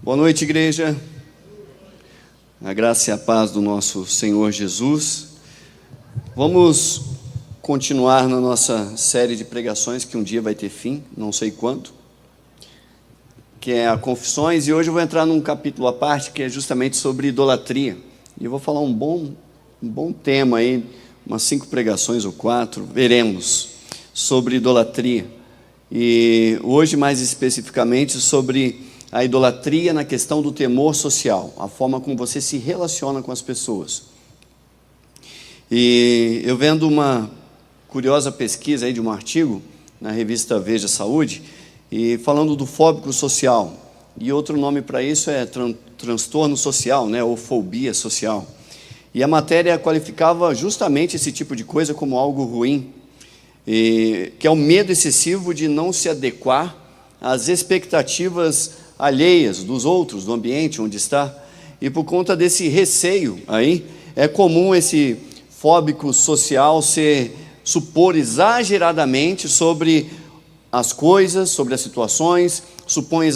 Boa noite, igreja. A graça e a paz do nosso Senhor Jesus. Vamos continuar na nossa série de pregações, que um dia vai ter fim, não sei quando, que é a Confissões, e hoje eu vou entrar num capítulo à parte, que é justamente sobre idolatria. E eu vou falar um bom tema aí, umas 5 pregações ou 4, veremos, sobre idolatria. E hoje, mais especificamente, sobre a idolatria na questão do temor social, a forma como você se relaciona com as pessoas. E eu vendo uma curiosa pesquisa aí de um artigo na revista Veja Saúde, e falando do fóbico social, e outro nome para isso é transtorno social, né, ou fobia social. E a matéria qualificava justamente esse tipo de coisa como algo ruim, que é o medo excessivo de não se adequar às expectativas alheias dos outros, do ambiente onde está. E por conta desse receio aí, é comum esse fóbico social supor exageradamente sobre as coisas, sobre as situações, supõe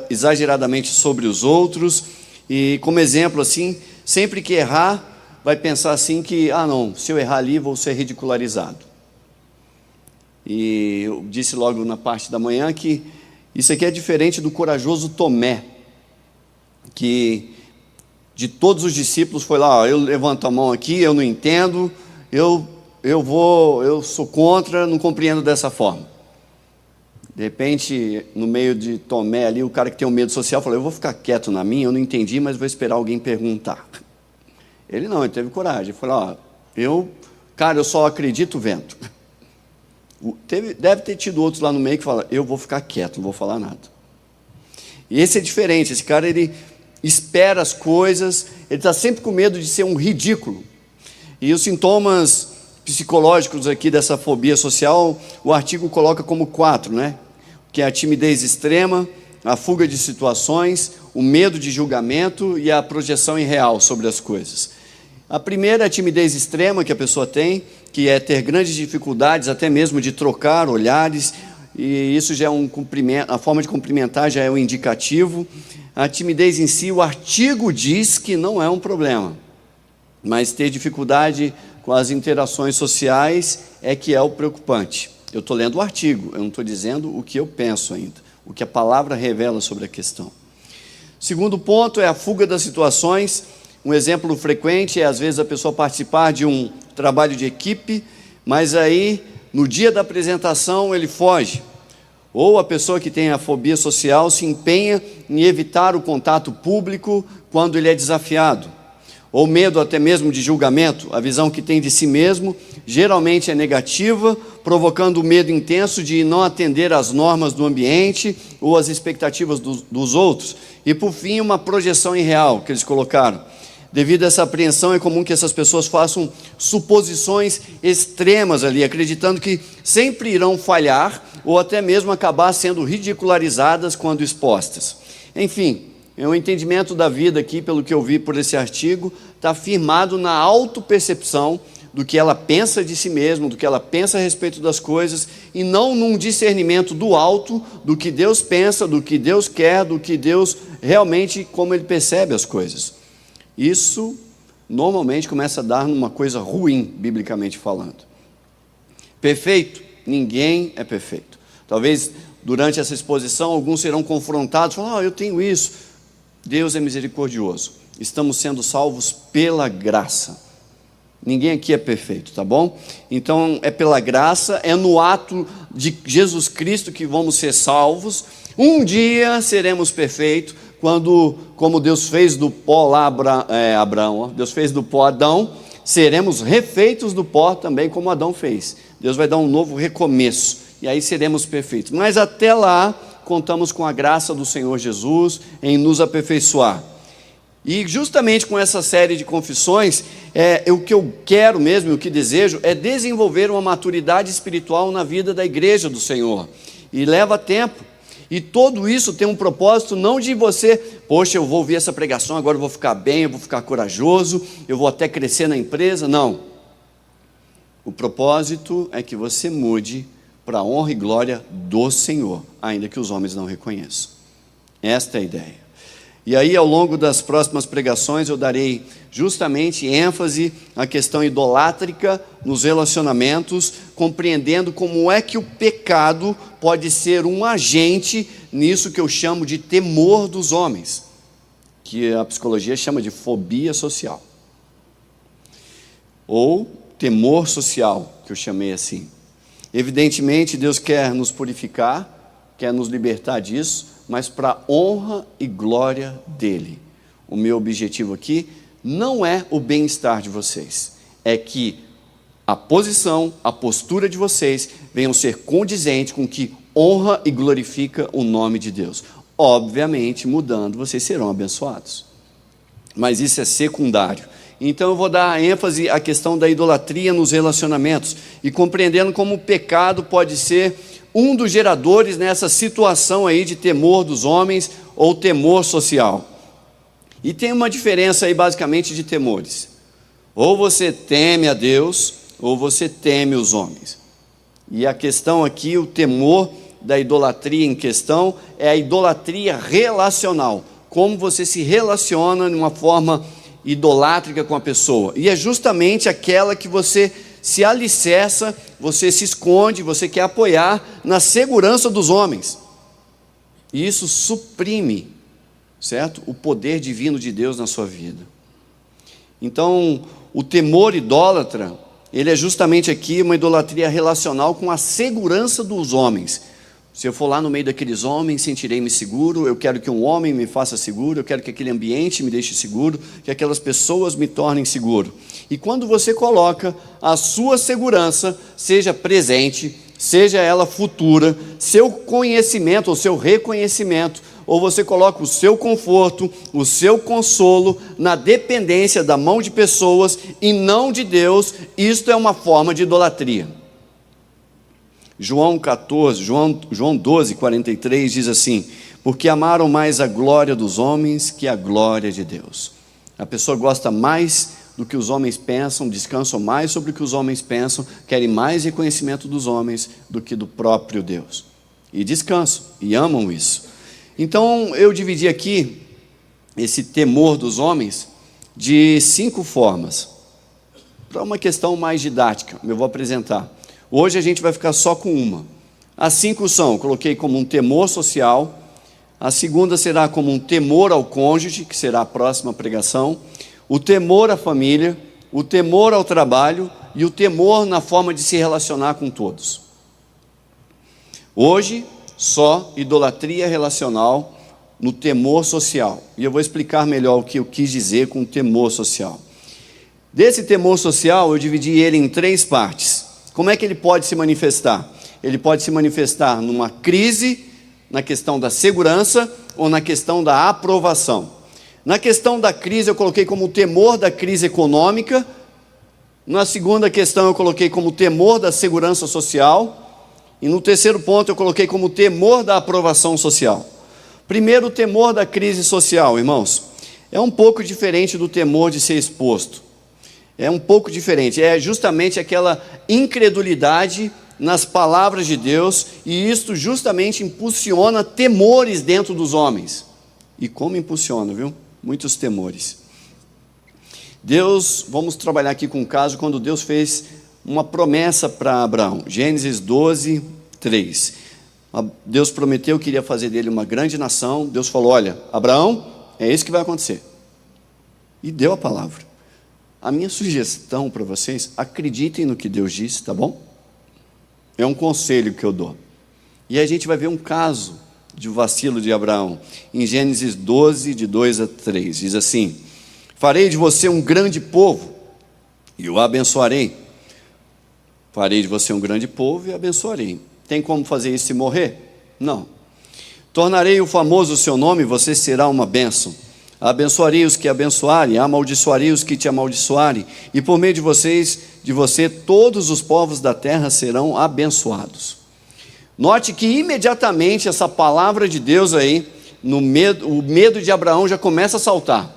exageradamente sobre os outros, e como exemplo assim, sempre que errar, vai pensar assim que, não, se eu errar ali vou ser ridicularizado. E eu disse logo na parte da manhã que isso aqui é diferente do corajoso Tomé, que de todos os discípulos foi lá, eu levanto a mão aqui, eu não entendo, eu sou contra, não compreendo dessa forma. De repente, no meio de Tomé ali, o cara que tem um medo social falou, eu vou ficar quieto na minha, eu não entendi, mas vou esperar alguém perguntar. Ele não, ele teve coragem, ele falou, eu só acredito vendo. Deve ter tido outros lá no meio que falam, eu vou ficar quieto, não vou falar nada. E esse é diferente, esse cara ele espera as coisas, ele está sempre com medo de ser um ridículo. E os sintomas psicológicos aqui dessa fobia social, o artigo coloca como 4, né? Que é a timidez extrema, a fuga de situações, o medo de julgamento e a projeção irreal sobre as coisas. A primeira é a timidez extrema que a pessoa tem, que é ter grandes dificuldades até mesmo de trocar olhares, e isso já é um cumprimento, a forma de cumprimentar já é um indicativo. A timidez em si, o artigo diz que não é um problema, mas ter dificuldade com as interações sociais é que é o preocupante. Eu estou lendo o artigo, eu não estou dizendo o que eu penso ainda, o que a palavra revela sobre a questão. Segundo ponto é a fuga das situações. Um exemplo frequente é, às vezes, a pessoa participar de um trabalho de equipe, mas aí, no dia da apresentação, ele foge. Ou a pessoa que tem a fobia social se empenha em evitar o contato público quando ele é desafiado. Ou medo até mesmo de julgamento, a visão que tem de si mesmo, geralmente é negativa, provocando o medo intenso de não atender às normas do ambiente ou às expectativas dos outros. E, por fim, uma projeção irreal que eles colocaram. Devido a essa apreensão, é comum que essas pessoas façam suposições extremas ali, acreditando que sempre irão falhar ou até mesmo acabar sendo ridicularizadas quando expostas. Enfim, o entendimento da vida aqui, pelo que eu vi por esse artigo, está firmado na autopercepção do que ela pensa de si mesma, do que ela pensa a respeito das coisas, e não num discernimento do alto, do que Deus pensa, do que Deus quer, do que Deus realmente, como Ele percebe as coisas. Isso normalmente começa a dar numa coisa ruim, biblicamente falando. Perfeito? Ninguém é perfeito. Talvez durante essa exposição alguns serão confrontados, falando, eu tenho isso. Deus é misericordioso. Estamos sendo salvos pela graça. Ninguém aqui é perfeito, tá bom? Então é pela graça, é no ato de Jesus Cristo que vamos ser salvos. Um dia seremos perfeitos, quando, como Deus fez do pó lá Abraão, Deus fez do pó Adão, seremos refeitos do pó também como Adão fez. Deus vai dar um novo recomeço, e aí seremos perfeitos. Mas até lá, contamos com a graça do Senhor Jesus em nos aperfeiçoar. E justamente com essa série de confissões, o que eu quero mesmo, o que desejo, é desenvolver uma maturidade espiritual na vida da igreja do Senhor. E leva tempo. E tudo isso tem um propósito não de você, poxa, eu vou ouvir essa pregação, agora eu vou ficar bem, eu vou ficar corajoso, eu vou até crescer na empresa. Não. O propósito é que você mude para a honra e glória do Senhor, ainda que os homens não reconheçam. Esta é a ideia. E aí, ao longo das próximas pregações, eu darei justamente ênfase à questão idolátrica nos relacionamentos, compreendendo como é que o pecado pode ser um agente nisso que eu chamo de temor dos homens, que a psicologia chama de fobia social, ou temor social, que eu chamei assim. Evidentemente, Deus quer nos purificar, quer nos libertar disso, mas para a honra e glória dEle. O meu objetivo aqui não é o bem-estar de vocês, é que a posição, a postura de vocês venham ser condizente com que honra e glorifica o nome de Deus. Obviamente, mudando, vocês serão abençoados, mas isso é secundário. Então eu vou dar ênfase à questão da idolatria nos relacionamentos e compreendendo como o pecado pode ser um dos geradores nessa situação aí de temor dos homens ou temor social. E tem uma diferença aí basicamente de temores. Ou você teme a Deus, ou você teme os homens. E a questão aqui, o temor da idolatria em questão, é a idolatria relacional. Como você se relaciona de uma forma idolátrica com a pessoa. E é justamente aquela que você se alicerça, você se esconde, você quer apoiar na segurança dos homens. E isso suprime, certo? O poder divino de Deus na sua vida. Então, o temor idólatra, ele é justamente aqui uma idolatria relacional com a segurança dos homens. Se eu for lá no meio daqueles homens, sentirei-me seguro, eu quero que um homem me faça seguro, eu quero que aquele ambiente me deixe seguro, que aquelas pessoas me tornem seguro. E quando você coloca a sua segurança, seja presente, seja ela futura, seu conhecimento ou seu reconhecimento, ou você coloca o seu conforto, o seu consolo na dependência da mão de pessoas e não de Deus, isto é uma forma de idolatria. João 12, 43 diz assim: porque amaram mais a glória dos homens que a glória de Deus. A pessoa gosta mais do que os homens pensam, descansam mais sobre o que os homens pensam, querem mais reconhecimento dos homens do que do próprio Deus. E descansam, e amam isso. Então eu dividi aqui esse temor dos homens de 5 formas. Para uma questão mais didática, eu vou apresentar. Hoje a gente vai ficar só com uma. As 5 são, eu coloquei como um temor social. A segunda será como um temor ao cônjuge, que será a próxima pregação. O temor à família, o temor ao trabalho e o temor na forma de se relacionar com todos. Hoje, só idolatria relacional no temor social. E eu vou explicar melhor o que eu quis dizer com temor social. Desse temor social, eu dividi ele em 3 partes. Como é que ele pode se manifestar? Ele pode se manifestar numa crise, na questão da segurança ou na questão da aprovação. Na questão da crise, eu coloquei como o temor da crise econômica. Na segunda questão, eu coloquei como o temor da segurança social. E no terceiro ponto, eu coloquei como o temor da aprovação social. Primeiro, o temor da crise social, irmãos, é um pouco diferente do temor de ser exposto. É um pouco diferente, é justamente aquela incredulidade nas palavras de Deus, e isto justamente impulsiona temores dentro dos homens. E como impulsiona, viu? Muitos temores. Deus, vamos trabalhar aqui com um caso quando Deus fez uma promessa para Abraão. Gênesis 12, 3. Deus prometeu que iria fazer dele uma grande nação. Deus falou: olha, Abraão, é isso que vai acontecer. E deu a palavra. A minha sugestão para vocês, acreditem no que Deus disse, tá bom? É um conselho que eu dou. E aí a gente vai ver um caso de vacilo de Abraão. Em Gênesis 12, de 2 a 3, diz assim: farei de você um grande povo e o abençoarei. Farei de você um grande povo e o abençoarei. Tem como fazer isso e morrer? Não. Tornarei o famoso o seu nome e você será uma bênção. Abençoarei os que abençoarem, amaldiçoarei os que te amaldiçoarem, e por meio de você, todos os povos da terra serão abençoados. Note que imediatamente essa palavra de Deus aí, o medo de Abraão já começa a saltar.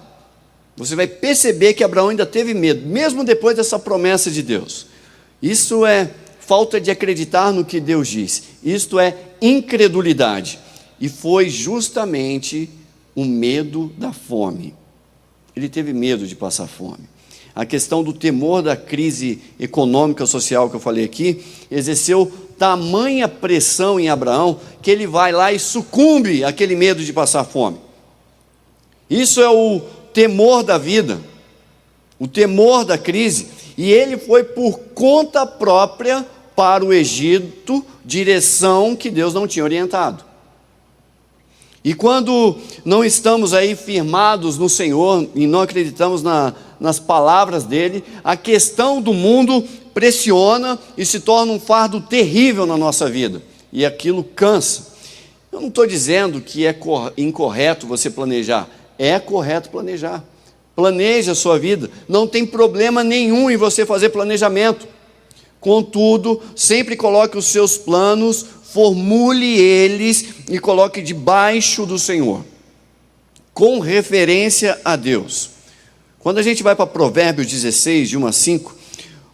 Você vai perceber que Abraão ainda teve medo, mesmo depois dessa promessa de Deus. Isso é falta de acreditar no que Deus diz. Isto é incredulidade. E foi justamente o medo da fome. Ele teve medo de passar fome. A questão do temor da crise econômica social que eu falei aqui, exerceu tamanha pressão em Abraão, que ele vai lá e sucumbe àquele medo de passar fome. Isso é o temor da vida, o temor da crise, e ele foi por conta própria para o Egito, direção que Deus não tinha orientado. E quando não estamos aí firmados no Senhor e não acreditamos nas palavras dele, a questão do mundo pressiona e se torna um fardo terrível na nossa vida, e aquilo cansa. Eu não estou dizendo que é incorreto você planejar, é correto planejar. Planeje a sua vida, não tem problema nenhum em você fazer planejamento. Contudo, sempre coloque os seus planos, formule eles e coloque debaixo do Senhor, com referência a Deus. Quando a gente vai para Provérbios 16, de 1 a 5,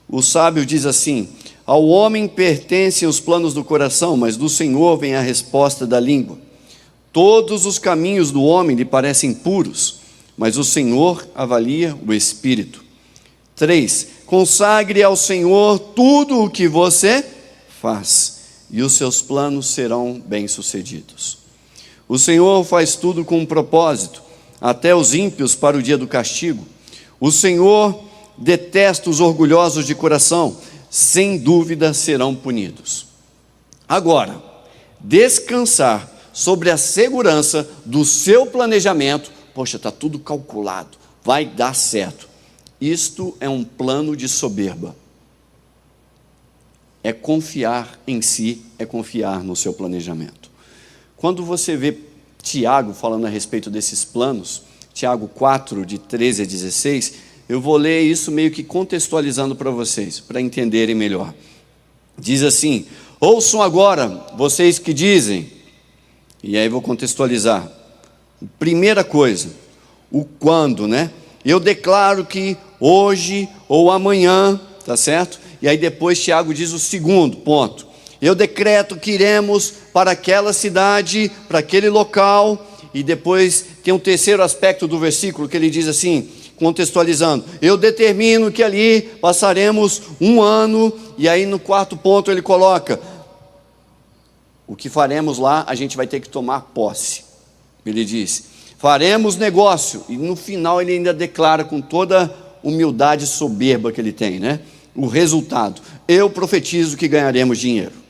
o sábio diz assim: ao homem pertencem os planos do coração, mas do Senhor vem a resposta da língua. Todos os caminhos do homem lhe parecem puros, mas o Senhor avalia o espírito. 3. Consagre ao Senhor tudo o que você faz, e os seus planos serão bem-sucedidos. O Senhor faz tudo com um propósito, até os ímpios para o dia do castigo. O Senhor detesta os orgulhosos de coração, sem dúvida serão punidos. Agora, descansar sobre a segurança do seu planejamento, poxa, está tudo calculado, vai dar certo. Isto é um plano de soberba. É confiar em si, é confiar no seu planejamento. Quando você vê Tiago falando a respeito desses planos, Tiago 4, de 13 a 16, eu vou ler isso meio que contextualizando para vocês, para entenderem melhor. Diz assim: ouçam agora, vocês que dizem, e aí vou contextualizar. Primeira coisa, o quando, né? Eu declaro que hoje ou amanhã, tá certo? E aí depois Tiago diz o segundo ponto: eu decreto que iremos para aquela cidade, para aquele local. E depois tem um terceiro aspecto do versículo que ele diz assim, contextualizando: eu determino que ali passaremos 1 ano. E aí no quarto ponto ele coloca: o que faremos lá, a gente vai ter que tomar posse. Ele diz: faremos negócio. E no final ele ainda declara, com toda humildade soberba que ele tem, né? O resultado: eu profetizo que ganharemos dinheiro.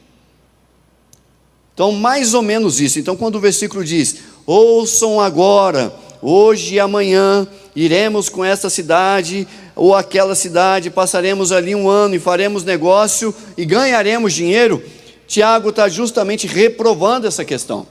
Então, mais ou menos isso. Então, quando o versículo diz: ouçam agora, hoje e amanhã iremos com esta cidade ou aquela cidade, passaremos ali 1 ano e faremos negócio e ganharemos dinheiro, Tiago está justamente reprovando essa questão.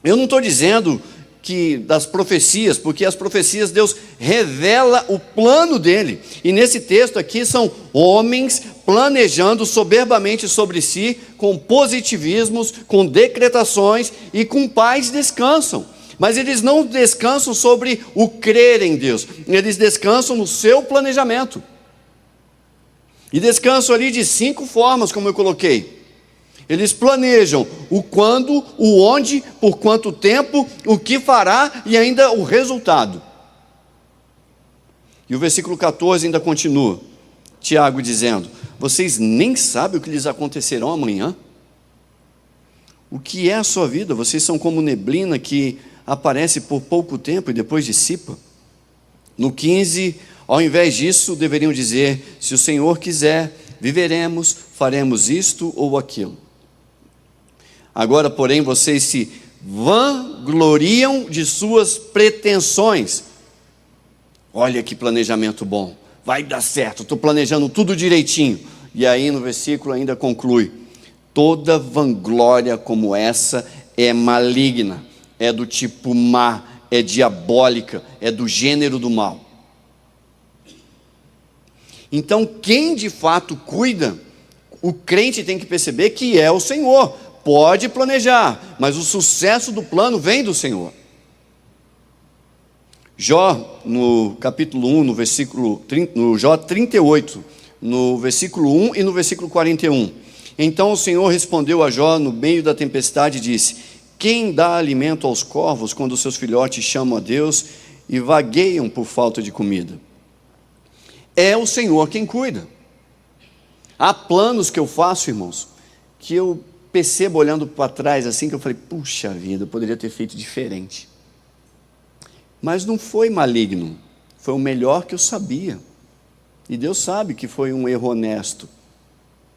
Eu não estou dizendo que das profecias, porque as profecias Deus revela o plano dele, e nesse texto aqui são homens planejando soberbamente sobre si, com positivismos, com decretações, e com paz descansam, mas eles não descansam sobre o crer em Deus, eles descansam no seu planejamento, e descansam ali de 5 formas, como eu coloquei. Eles planejam o quando, o onde, por quanto tempo, o que fará e ainda o resultado. E o versículo 14 ainda continua, Tiago dizendo: vocês nem sabem o que lhes acontecerá amanhã? O que é a sua vida? Vocês são como neblina que aparece por pouco tempo e depois dissipa. No 15, ao invés disso, deveriam dizer: se o Senhor quiser, viveremos, faremos isto ou aquilo. Agora, porém, vocês se vangloriam de suas pretensões. Olha que planejamento bom, vai dar certo, estou planejando tudo direitinho. E aí no versículo ainda conclui: toda vanglória como essa é maligna, é do tipo má, é diabólica, é do gênero do mal. Então, quem de fato cuida, o crente tem que perceber que é o Senhor. Pode planejar, mas o sucesso do plano vem do Senhor. Jó, no capítulo 1, no versículo 30, no Jó 38, no versículo 1 e no versículo 41. Então o Senhor respondeu a Jó no meio da tempestade e disse: Quem dá alimento aos corvos quando seus filhotes chamam a Deus e vagueiam por falta de comida? É o Senhor quem cuida. Há planos que eu faço, irmãos, que eu percebo olhando para trás assim, que eu falei, puxa vida, eu poderia ter feito diferente. Mas não foi maligno, foi o melhor que eu sabia. E Deus sabe que foi um erro honesto.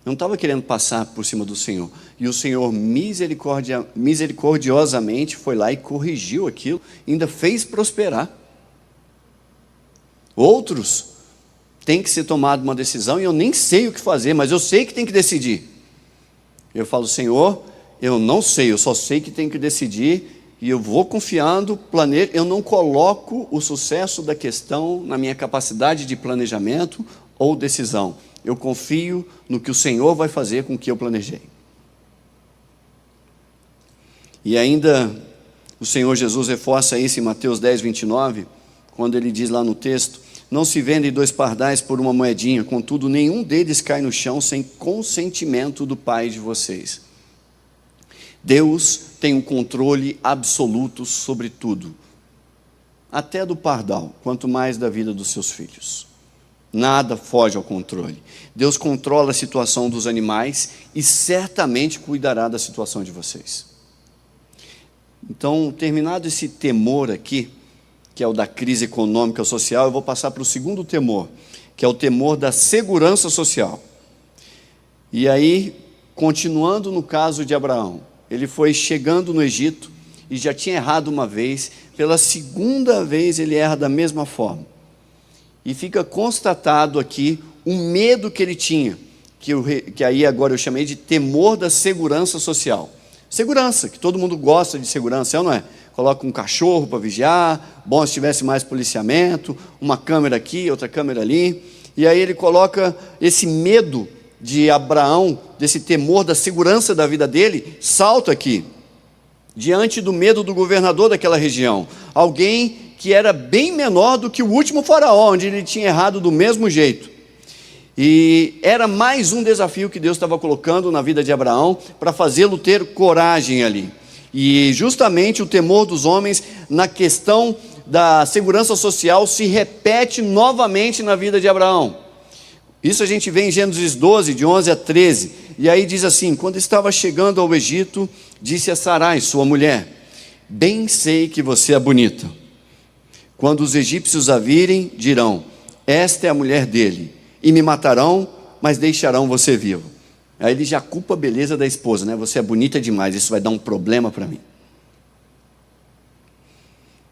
Eu não estava querendo passar por cima do Senhor. E o Senhor misericordiosamente foi lá e corrigiu aquilo, ainda fez prosperar. Outros têm que ser tomado uma decisão e eu nem sei o que fazer, mas eu sei que tem que decidir. Eu falo, Senhor, eu não sei, eu só sei que tem que decidir e eu vou confiando, planejo. Eu não coloco o sucesso da questão na minha capacidade de planejamento ou decisão. Eu confio no que o Senhor vai fazer com o que eu planejei. E ainda o Senhor Jesus reforça isso em Mateus 10, 29, quando ele diz lá no texto, não se vendem 2 pardais por uma moedinha, contudo nenhum deles cai no chão sem consentimento do Pai de vocês. Deus tem um controle absoluto sobre tudo, até do pardal, quanto mais da vida dos seus filhos. Nada foge ao controle. Deus controla a situação dos animais e certamente cuidará da situação de vocês. Então, terminado esse temor aqui, que é o da crise econômica e social, eu vou passar para o segundo temor, que é o temor da segurança social. E aí, continuando no caso de Abraão, ele foi chegando no Egito e já tinha errado uma vez, pela segunda vez ele erra da mesma forma. E fica constatado aqui o medo que ele tinha, que aí agora eu chamei de temor da segurança social. Segurança, que todo mundo gosta de segurança, é ou não é? Coloca um cachorro para vigiar, bom se tivesse mais policiamento, uma câmera aqui, outra câmera ali. E aí ele coloca esse medo de Abraão, desse temor da segurança da vida dele, salta aqui, diante do medo do governador daquela região. Alguém que era bem menor do que o último faraó, onde ele tinha errado do mesmo jeito. E era mais um desafio que Deus estava colocando na vida de Abraão, para fazê-lo ter coragem ali. E justamente o temor dos homens na questão da segurança social se repete novamente na vida de Abraão. Isso a gente vê em Gênesis 12, de 11 a 13. E aí diz assim, quando estava chegando ao Egito, disse a Sarai, sua mulher, bem sei que você é bonita. Quando os egípcios a virem, dirão, esta é a mulher dele, e me matarão, mas deixarão você vivo. Aí ele já culpa a beleza da esposa, né? Você é bonita demais, isso vai dar um problema para mim.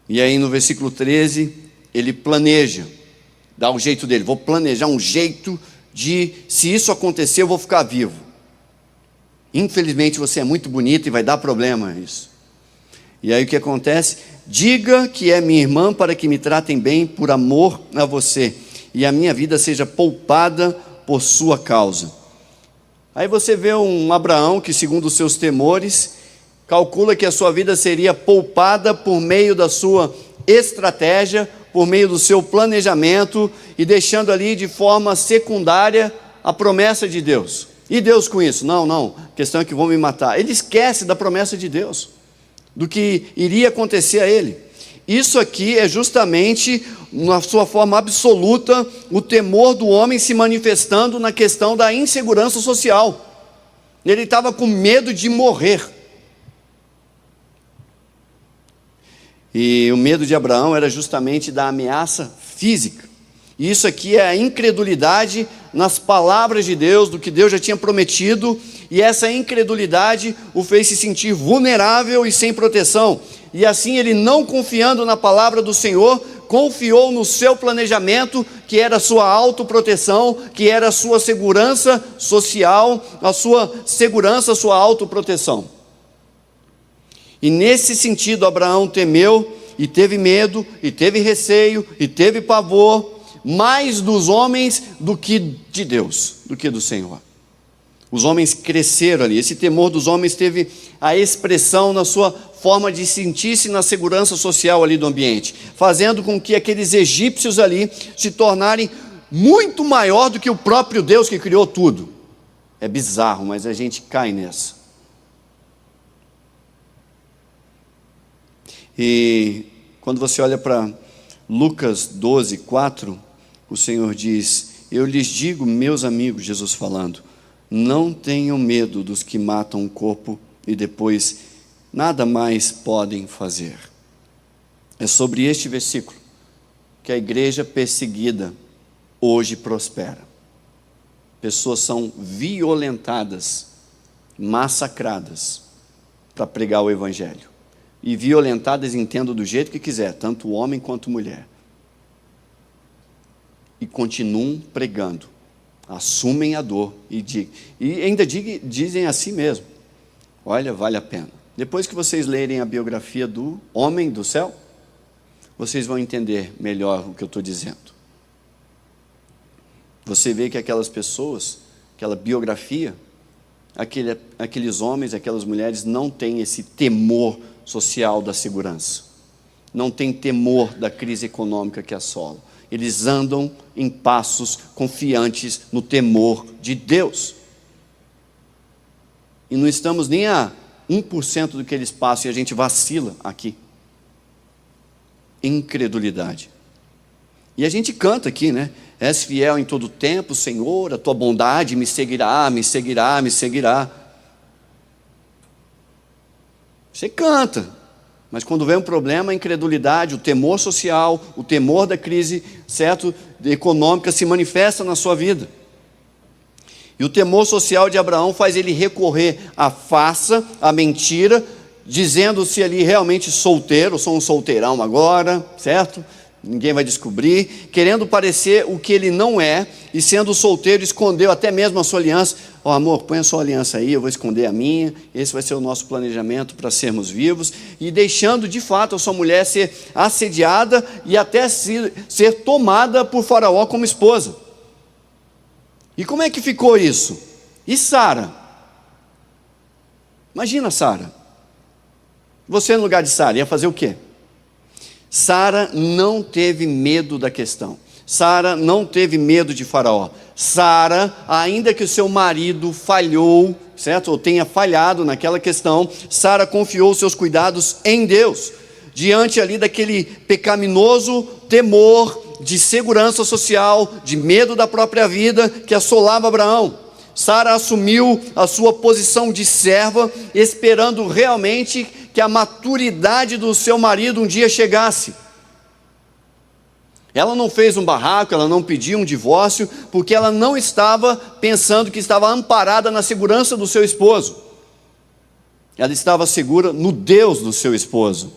E aí no versículo 13, ele planeja, dá o jeito dele, vou planejar um jeito de, se isso acontecer, eu vou ficar vivo. Infelizmente você é muito bonita e vai dar problema isso. E aí o que acontece? Diga que é minha irmã para que me tratem bem por amor a você, e a minha vida seja poupada por sua causa. Aí você vê um Abraão que, segundo os seus temores, calcula que a sua vida seria poupada por meio da sua estratégia, por meio do seu planejamento, e deixando ali de forma secundária a promessa de Deus. E Deus com isso? Não, a questão é que vão me matar. Ele esquece da promessa de Deus, do que iria acontecer a ele. Isso aqui é justamente, na sua forma absoluta, o temor do homem se manifestando na questão da insegurança social. Ele estava com medo de morrer. E o medo de Abraão era justamente da ameaça física. E isso aqui é a incredulidade nas palavras de Deus, do que Deus já tinha prometido, e essa incredulidade o fez se sentir vulnerável e sem proteção. E assim ele, não confiando na palavra do Senhor, confiou no seu planejamento, que era a sua autoproteção, que era a sua segurança social, a sua segurança, a sua autoproteção. E nesse sentido Abraão temeu, e teve medo, e teve receio, e teve pavor, mais dos homens do que de Deus, do que do Senhor. Os homens cresceram ali, esse temor dos homens teve a expressão na sua forma de sentir-se na segurança social ali do ambiente, fazendo com que aqueles egípcios ali se tornarem muito maior do que o próprio Deus que criou tudo. É bizarro, mas a gente cai nessa. E quando você olha para Lucas 12, 4, o Senhor diz: eu lhes digo, meus amigos, Jesus falando, não tenham medo dos que matam o corpo e depois nada mais podem fazer. É sobre este versículo que a igreja perseguida hoje prospera. Pessoas são violentadas, massacradas para pregar o evangelho. E violentadas, entendo do jeito que quiser, tanto homem quanto mulher. E continuam pregando, assumem a dor e ainda dizem a si mesmo: olha, vale a pena. Depois que vocês lerem a biografia do homem do céu, vocês vão entender melhor o que eu estou dizendo. Você vê que aquelas pessoas, aquela biografia, aqueles homens, aquelas mulheres não têm esse temor social da segurança, não tem temor da crise econômica que assola. Eles andam em passos confiantes no temor de Deus. E não estamos nem a 1% do que eles passam e a gente vacila aqui. Incredulidade. E a gente canta aqui, né? És fiel em todo tempo, Senhor, a tua bondade me seguirá, me seguirá, me seguirá. Você canta, mas quando vem um problema, a incredulidade, o temor social, o temor da crise, certo, econômica se manifesta na sua vida. E o temor social de Abraão faz ele recorrer à farsa, à mentira, dizendo-se ali realmente solteiro, sou um solteirão agora, certo? Ninguém vai descobrir, querendo parecer o que ele não é, e sendo solteiro, escondeu até mesmo a sua aliança. Ó, amor, põe a sua aliança aí, eu vou esconder a minha, esse vai ser o nosso planejamento para sermos vivos, e deixando de fato a sua mulher ser assediada e até ser tomada por Faraó como esposa. E como é que ficou isso? E Sara? Imagina Sara. Você no lugar de Sara ia fazer o quê? Sara não teve medo da questão. Sara não teve medo de Faraó. Sara, ainda que o seu marido falhou, certo? Ou tenha falhado naquela questão, Sara confiou seus cuidados em Deus. Diante ali daquele pecaminoso temor de segurança social, de medo da própria vida que assolava Abraão. Sara assumiu a sua posição de serva, esperando realmente que a maturidade do seu marido um dia chegasse. Ela não fez um barraco, ela não pediu um divórcio, porque ela não estava pensando que estava amparada na segurança do seu esposo. Ela estava segura no Deus do seu esposo.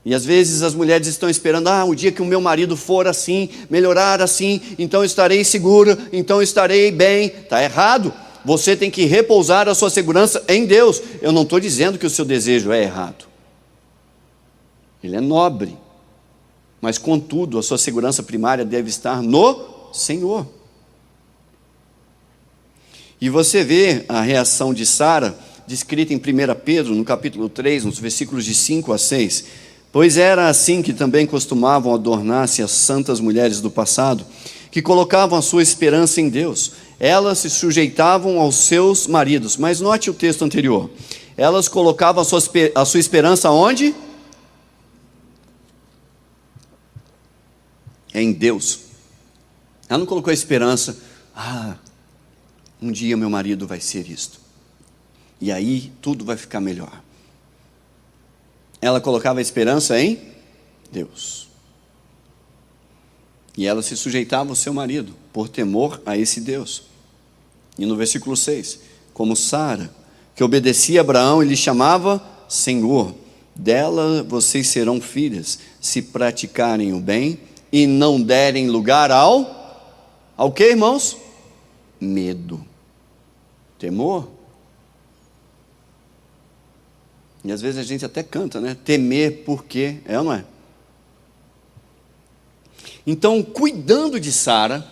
E às vezes as mulheres estão esperando, o dia que o meu marido for assim, melhorar assim, então eu estarei segura, então eu estarei bem. Está errado. Você tem que repousar a sua segurança em Deus. Eu não estou dizendo que o seu desejo é errado. Ele é nobre. Mas contudo, a sua segurança primária deve estar no Senhor. E você vê a reação de Sara, descrita em 1 Pedro, no capítulo 3, nos versículos de 5 a 6. Pois era assim que também costumavam adornar-se as santas mulheres do passado, que colocavam a sua esperança em Deus. Elas se sujeitavam aos seus maridos. Mas note o texto anterior. Elas colocavam a sua esperança onde? Em Deus. Ela não colocou a esperança, um dia meu marido vai ser isto. E aí tudo vai ficar melhor. Ela colocava a esperança em Deus. E ela se sujeitava ao seu marido, por temor a esse Deus. E no versículo 6, como Sara, que obedecia a Abraão e lhe chamava Senhor, dela vocês serão filhas, se praticarem o bem e não derem lugar ao que, irmãos? Medo. Temor. E às vezes a gente até canta, né? Temer porque, ou não é? Então, cuidando de Sara,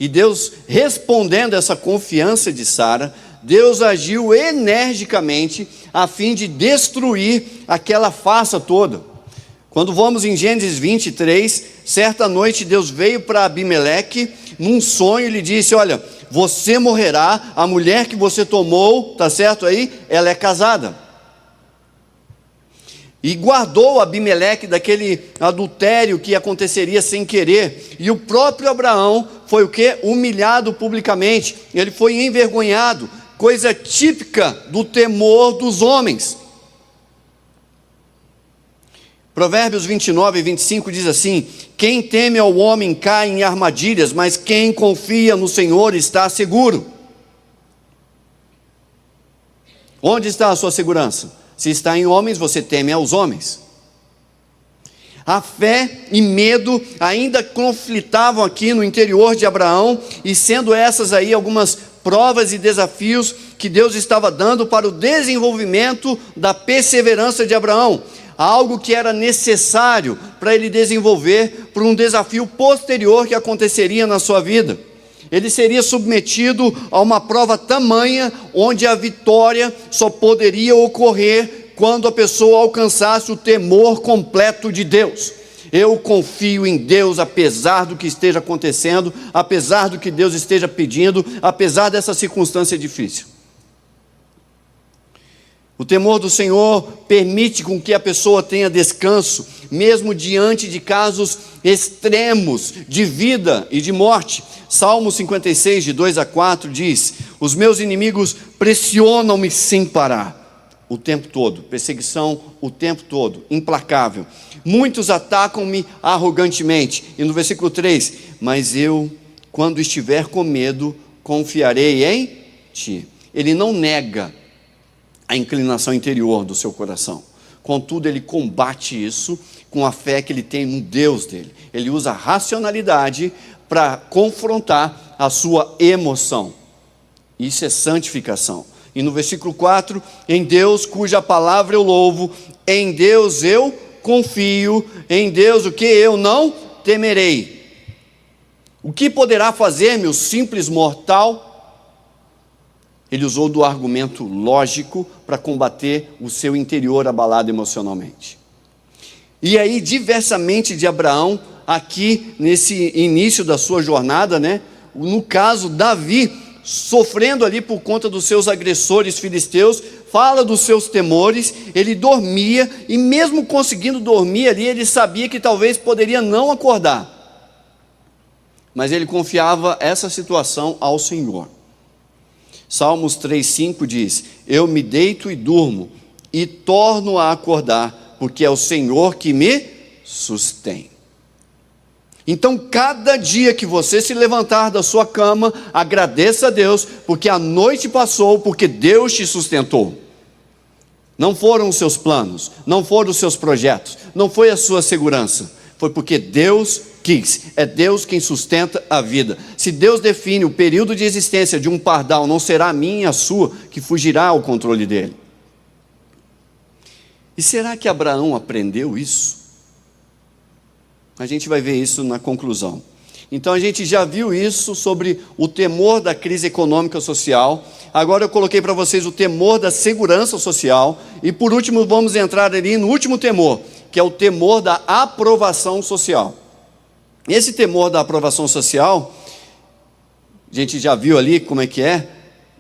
e Deus respondendo essa confiança de Sara, Deus agiu energicamente a fim de destruir aquela farsa toda. Quando vamos em Gênesis 23, certa noite Deus veio para Abimeleque, num sonho, e lhe disse: olha, você morrerá, a mulher que você tomou, está certo aí, ela é casada. e guardou Abimeleque daquele adultério que aconteceria sem querer. E o próprio Abraão foi o quê? Humilhado publicamente, ele foi envergonhado, coisa típica do temor dos homens. Provérbios 29 e 25 diz assim: quem teme ao homem cai em armadilhas, mas quem confia no Senhor está seguro. Onde está a sua segurança? Se está em homens, você teme aos homens. A fé e medo ainda conflitavam aqui no interior de Abraão, e sendo essas aí algumas provas e desafios que Deus estava dando para o desenvolvimento da perseverança de Abraão, algo que era necessário para ele desenvolver para um desafio posterior que aconteceria na sua vida. Ele seria submetido a uma prova tamanha, onde a vitória só poderia ocorrer quando a pessoa alcançasse o temor completo de Deus. Eu confio em Deus, apesar do que esteja acontecendo, apesar do que Deus esteja pedindo, apesar dessa circunstância difícil. O temor do Senhor permite com que a pessoa tenha descanso, mesmo diante de casos extremos de vida e de morte. Salmo 56, de 2 a 4 diz: os meus inimigos pressionam-me sem parar, o tempo todo, perseguição o tempo todo, implacável. Muitos atacam-me arrogantemente. E no versículo 3, mas eu, quando estiver com medo, confiarei em ti. Ele não nega a inclinação interior do seu coração, contudo ele combate isso com a fé que ele tem no Deus dele. Ele usa a racionalidade para confrontar a sua emoção. Isso é santificação. E no versículo 4, em Deus cuja palavra eu louvo, em Deus eu confio, em Deus o que eu não temerei. O que poderá fazer-me o simples mortal? Ele usou do argumento lógico para combater o seu interior abalado emocionalmente. E aí, diversamente de Abraão, aqui nesse início da sua jornada, no caso, Davi, sofrendo ali por conta dos seus agressores filisteus, fala dos seus temores. Ele dormia, e mesmo conseguindo dormir ali, ele sabia que talvez poderia não acordar, mas ele confiava essa situação ao Senhor. Salmos 3,5 diz: eu me deito e durmo, e torno a acordar, porque é o Senhor que me sustém. Então, cada dia que você se levantar da sua cama, agradeça a Deus, porque a noite passou, porque Deus te sustentou. Não foram os seus planos, não foram os seus projetos, não foi a sua segurança, foi porque Deus quis. É Deus quem sustenta a vida. Se Deus define o período de existência de um pardal, não será a minha e a sua que fugirá ao controle dele. E será que Abraão aprendeu isso? A gente vai ver isso na conclusão. Então a gente já viu isso sobre o temor da crise econômica social. Agora eu coloquei para vocês o temor da segurança social. E por último vamos entrar ali no último temor, que é o temor da aprovação social. Esse temor da aprovação social, a gente já viu ali como é que é.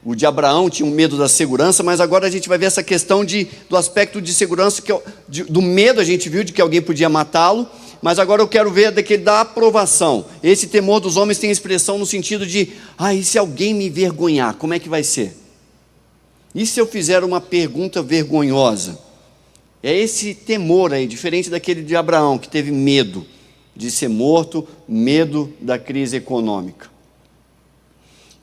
O de Abraão tinha um medo da segurança, mas agora a gente vai ver essa questão do aspecto de segurança, do medo a gente viu de que alguém podia matá-lo, mas agora eu quero ver daquele da aprovação. Esse temor dos homens tem expressão no sentido de: e se alguém me envergonhar, como é que vai ser? E se eu fizer uma pergunta vergonhosa? É esse temor aí, diferente daquele de Abraão, que teve medo de ser morto, medo da crise econômica.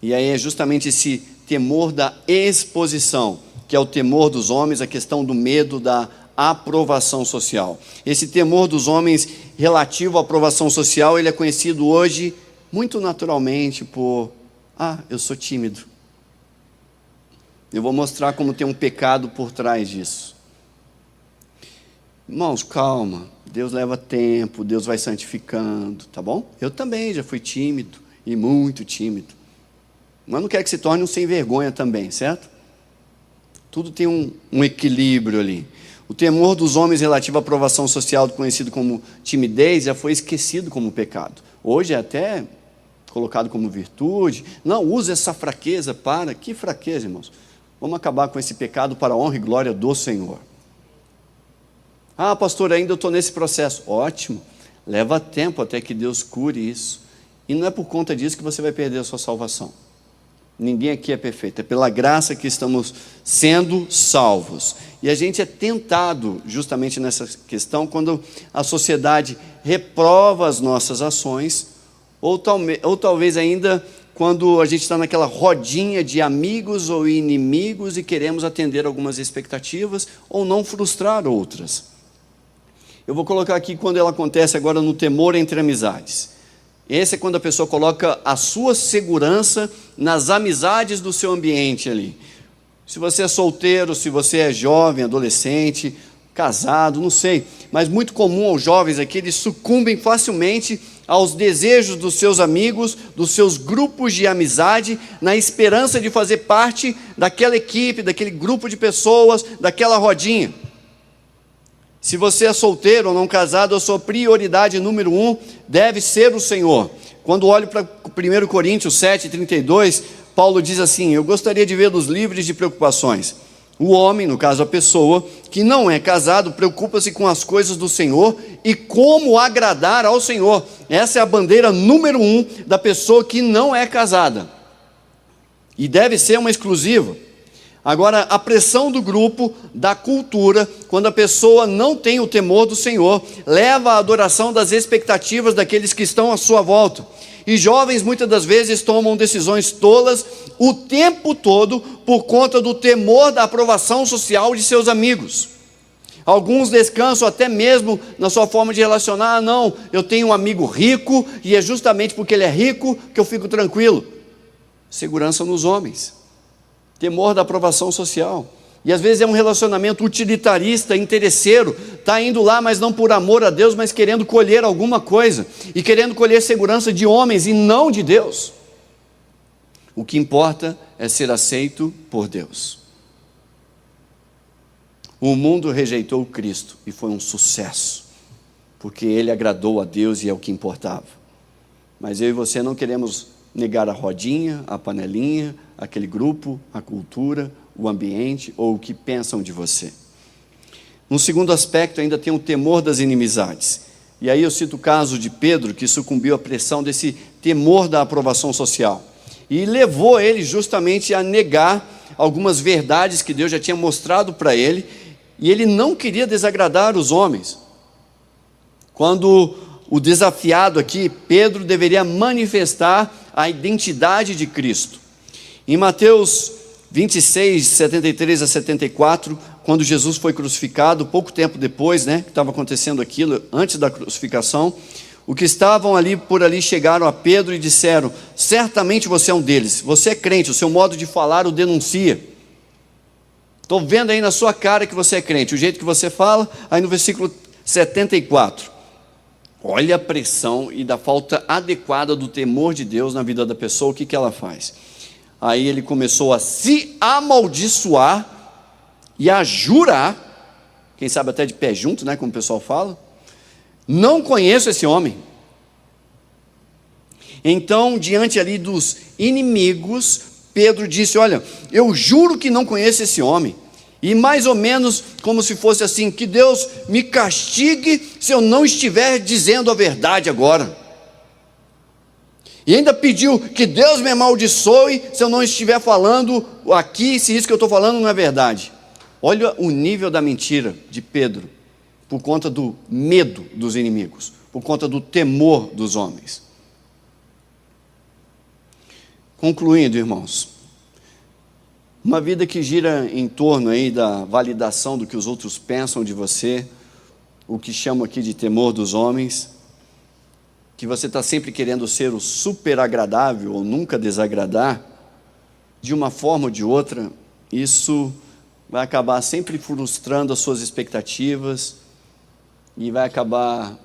E aí é justamente esse temor da exposição, que é o temor dos homens, a questão do medo da aprovação social. Esse temor dos homens relativo à aprovação social, ele é conhecido hoje muito naturalmente por: eu sou tímido. Eu vou mostrar como tem um pecado por trás disso. Irmãos, calma, Deus leva tempo, Deus vai santificando, tá bom? Eu também já fui tímido, e muito tímido. Mas não quero que se torne um sem vergonha também, certo? Tudo tem um equilíbrio ali. O temor dos homens relativo à aprovação social, conhecido como timidez, já foi esquecido como pecado. Hoje é até colocado como virtude. Não, use essa fraqueza para... Que fraqueza, irmãos? Vamos acabar com esse pecado para a honra e glória do Senhor. Ah, pastor, ainda eu estou nesse processo. Ótimo, leva tempo até que Deus cure isso. E não é por conta disso que você vai perder a sua salvação. Ninguém aqui é perfeito, é pela graça que estamos sendo salvos. E a gente é tentado justamente nessa questão quando a sociedade reprova as nossas ações, ou talvez ainda quando a gente está naquela rodinha de amigos ou inimigos e queremos atender algumas expectativas ou não frustrar outras. Eu vou colocar aqui quando ela acontece agora no temor entre amizades. Esse é quando a pessoa coloca a sua segurança nas amizades do seu ambiente ali. Se você é solteiro, se você é jovem, adolescente, casado, não sei. Mas muito comum aos jovens aqui, eles sucumbem facilmente aos desejos dos seus amigos, dos seus grupos de amizade, na esperança de fazer parte daquela equipe, daquele grupo de pessoas, daquela rodinha. Se você é solteiro ou não casado, a sua prioridade número 1 deve ser o Senhor. Quando olho para 1 Coríntios 7:32, Paulo diz assim: eu gostaria de vê-los livres de preocupações. O homem, no caso a pessoa, que não é casado, preocupa-se com as coisas do Senhor e como agradar ao Senhor. Essa é a bandeira número 1 da pessoa que não é casada. E deve ser uma exclusiva. Agora, a pressão do grupo, da cultura, quando a pessoa não tem o temor do Senhor, leva à adoração das expectativas daqueles que estão à sua volta. E jovens muitas das vezes tomam decisões tolas o tempo todo por conta do temor da aprovação social de seus amigos. Alguns descansam até mesmo na sua forma de relacionar. Ah, não, eu tenho um amigo rico e é justamente porque ele é rico que eu fico tranquilo. Segurança nos homens. Temor da aprovação social. E às vezes é um relacionamento utilitarista, interesseiro, está indo lá, mas não por amor a Deus, mas querendo colher alguma coisa, e querendo colher segurança de homens e não de Deus. O que importa é ser aceito por Deus. O mundo rejeitou Cristo e foi um sucesso, porque ele agradou a Deus e é o que importava. Mas eu e você não queremos negar a rodinha, a panelinha, aquele grupo, a cultura, o ambiente ou o que pensam de você. No segundo aspecto, ainda tem o temor das inimizades. E aí eu cito o caso de Pedro, que sucumbiu à pressão desse temor da aprovação social. E levou ele justamente a negar algumas verdades que Deus já tinha mostrado para ele, e ele não queria desagradar os homens. Quando o desafiado aqui, Pedro deveria manifestar a identidade de Cristo. Em Mateus 26, 73 a 74, quando Jesus foi crucificado, pouco tempo depois, que estava acontecendo aquilo, antes da crucificação, os que estavam ali por ali chegaram a Pedro e disseram: certamente você é um deles, você é crente, o seu modo de falar o denuncia. Estou vendo aí na sua cara que você é crente, o jeito que você fala. Aí no versículo 74, olha a pressão e da falta adequada do temor de Deus na vida da pessoa. O que ela faz? Aí ele começou a se amaldiçoar e a jurar, quem sabe até de pé junto, como o pessoal fala: não conheço esse homem. Então, diante ali dos inimigos, Pedro disse: olha, eu juro que não conheço esse homem. E mais ou menos como se fosse assim: que Deus me castigue se eu não estiver dizendo a verdade agora. E ainda pediu que Deus me amaldiçoe se eu não estiver falando aqui, se isso que eu estou falando não é verdade. Olha o nível da mentira de Pedro, por conta do medo dos inimigos, por conta do temor dos homens. Concluindo, irmãos, uma vida que gira em torno aí da validação do que os outros pensam de você, o que chamo aqui de temor dos homens, que você está sempre querendo ser o super agradável ou nunca desagradar, de uma forma ou de outra, isso vai acabar sempre frustrando as suas expectativas e vai acabar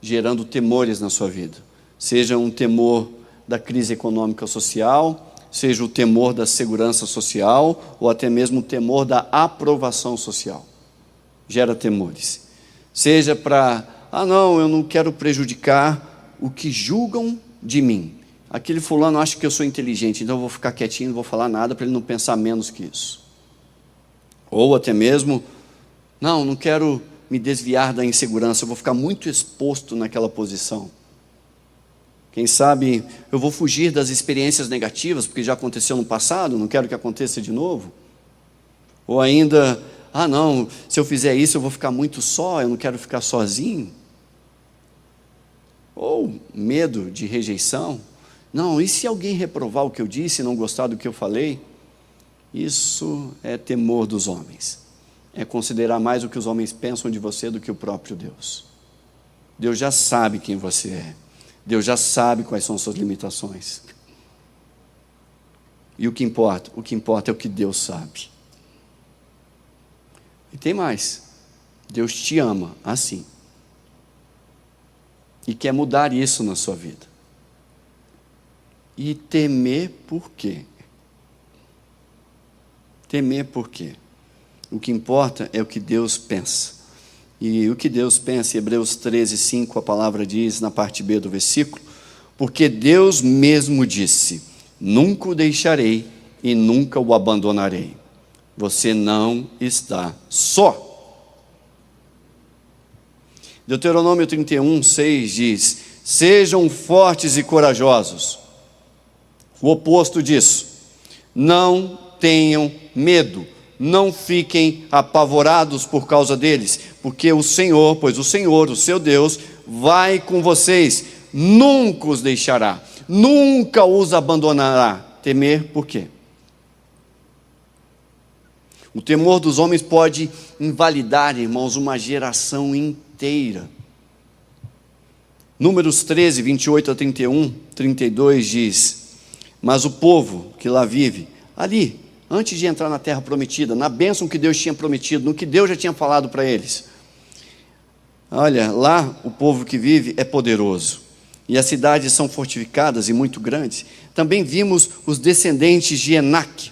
gerando temores na sua vida. Seja um temor da crise econômica social, seja o temor da segurança social, ou até mesmo o temor da aprovação social. Gera temores. Seja para, não, eu não quero prejudicar o que julgam de mim. Aquele fulano acha que eu sou inteligente, então eu vou ficar quietinho, não vou falar nada para ele não pensar menos que isso. Ou até mesmo, não quero me desviar da insegurança, eu vou ficar muito exposto naquela posição. Quem sabe eu vou fugir das experiências negativas, porque já aconteceu no passado, não quero que aconteça de novo. Ou ainda, não, se eu fizer isso eu vou ficar muito só, eu não quero ficar sozinho. Ou medo de rejeição. Não, e se alguém reprovar o que eu disse e não gostar do que eu falei? Isso é temor dos homens. É considerar mais o que os homens pensam de você do que o próprio Deus. Deus já sabe quem você é. Deus já sabe quais são suas limitações. E o que importa? O que importa é o que Deus sabe. E tem mais. Deus te ama assim. E quer mudar isso na sua vida. E temer por quê? Temer por quê? O que importa é o que Deus pensa. E o que Deus pensa, em Hebreus 13:5, a palavra diz, na parte B do versículo, porque Deus mesmo disse, nunca o deixarei e nunca o abandonarei. Você não está só. Deuteronômio 31:6 diz, sejam fortes e corajosos. O oposto disso, não tenham medo. Não fiquem apavorados por causa deles, porque o Senhor, o seu Deus, vai com vocês, nunca os deixará, nunca os abandonará. Temer por quê? O temor dos homens pode invalidar, irmãos, uma geração inteira. Números 13, 28 a 31, 32 diz, mas o povo que lá vive, ali, antes de entrar na terra prometida, na bênção que Deus tinha prometido, no que Deus já tinha falado para eles. Olha, lá o povo que vive é poderoso, e as cidades são fortificadas e muito grandes. Também vimos os descendentes de Enaque,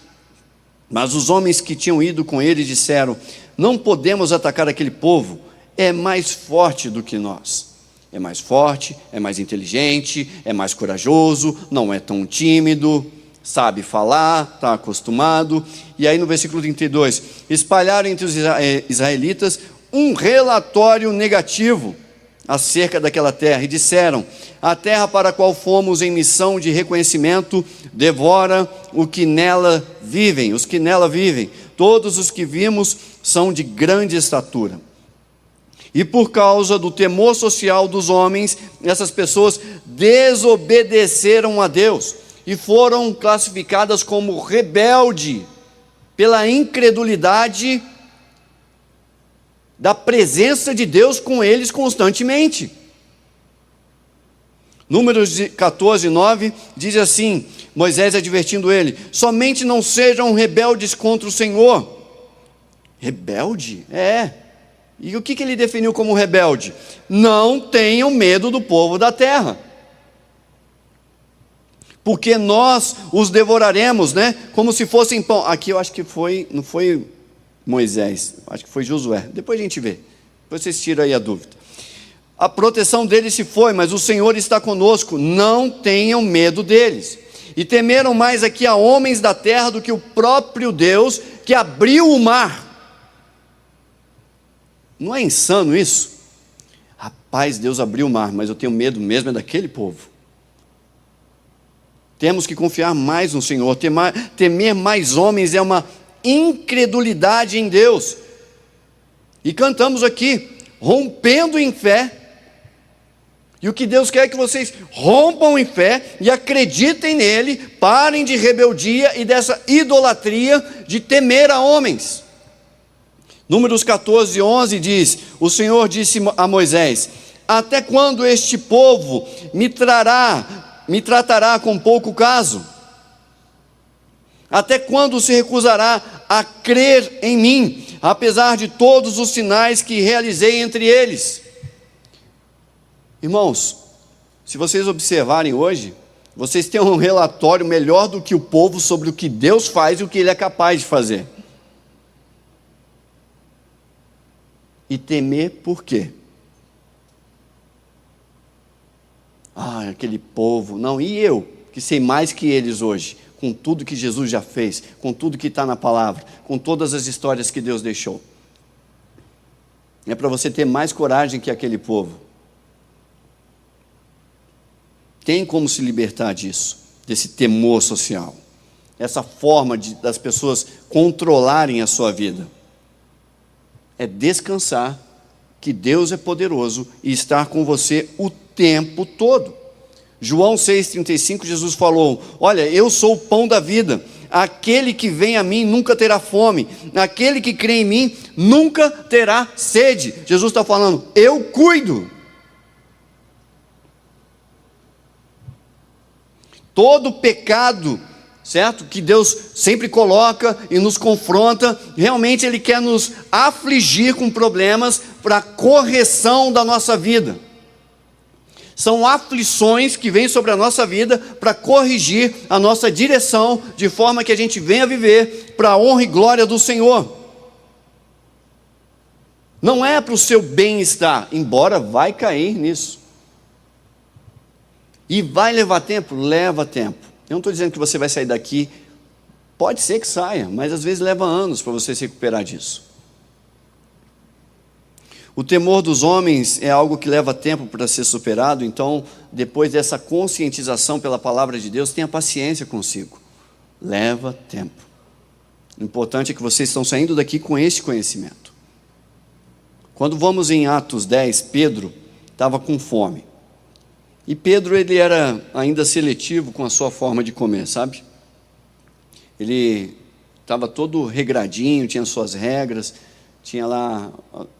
mas os homens que tinham ido com ele disseram, não podemos atacar aquele povo, é mais forte do que nós. É mais forte, é mais inteligente, é mais corajoso, não é tão tímido, sabe falar, está acostumado. E aí no versículo 32, espalharam entre os israelitas um relatório negativo acerca daquela terra, e disseram, a terra para a qual fomos em missão de reconhecimento, devora o que nela vivem, os que nela vivem, todos os que vimos são de grande estatura. E por causa do temor social dos homens, essas pessoas desobedeceram a Deus, e foram classificadas como rebelde pela incredulidade da presença de Deus com eles constantemente. Números 14:9 diz assim, Moisés advertindo ele, somente não sejam rebeldes contra o Senhor. Rebelde? E o que ele definiu como rebelde? Não tenham medo do povo da terra, porque nós os devoraremos, como se fossem pão. Aqui eu acho que não foi Moisés, acho que foi Josué, depois a gente vê, depois vocês tiram aí a dúvida. A proteção deles se foi, mas o Senhor está conosco, não tenham medo deles. E temeram mais aqui a homens da terra do que o próprio Deus, que abriu o mar. Não é insano isso? Rapaz, Deus abriu o mar, mas eu tenho medo mesmo daquele povo. Temos que confiar mais no Senhor, temer mais homens é uma incredulidade em Deus. E cantamos aqui, rompendo em fé. E o que Deus quer é que vocês rompam em fé e acreditem nele, parem de rebeldia e dessa idolatria de temer a homens. Números 14:11 diz, o Senhor disse a Moisés, até quando este povo me tratará com pouco caso? Até quando se recusará a crer em mim, apesar de todos os sinais que realizei entre eles? Irmãos, se vocês observarem hoje, vocês têm um relatório melhor do que o povo sobre o que Deus faz e o que Ele é capaz de fazer. E temer por quê? Aquele povo, não, e eu, que sei mais que eles hoje, com tudo que Jesus já fez, com tudo que está na palavra, com todas as histórias que Deus deixou. É para você ter mais coragem que aquele povo. Tem como se libertar disso, desse temor social, essa forma das pessoas controlarem a sua vida. É descansar que Deus é poderoso e estar com você o tempo todo. João 6,35, Jesus falou: olha, eu sou o pão da vida, aquele que vem a mim nunca terá fome, aquele que crê em mim nunca terá sede. Jesus está falando: eu cuido. Todo pecado, certo? Que Deus sempre coloca e nos confronta, realmente Ele quer nos afligir com problemas para a correção da nossa vida. São aflições que vêm sobre a nossa vida para corrigir a nossa direção, de forma que a gente venha viver para a honra e glória do Senhor. Não é para o seu bem-estar, embora vai cair nisso. E vai levar tempo? Leva tempo. Eu não estou dizendo que você vai sair daqui, pode ser que saia, mas às vezes leva anos para você se recuperar disso. O temor dos homens é algo que leva tempo para ser superado, então, depois dessa conscientização pela palavra de Deus, tenha paciência consigo. Leva tempo. O importante é que vocês estão saindo daqui com este conhecimento. Quando vamos em Atos 10, Pedro estava com fome. E Pedro, ele era ainda seletivo com a sua forma de comer, sabe? Ele estava todo regradinho, tinha suas regras, tinha lá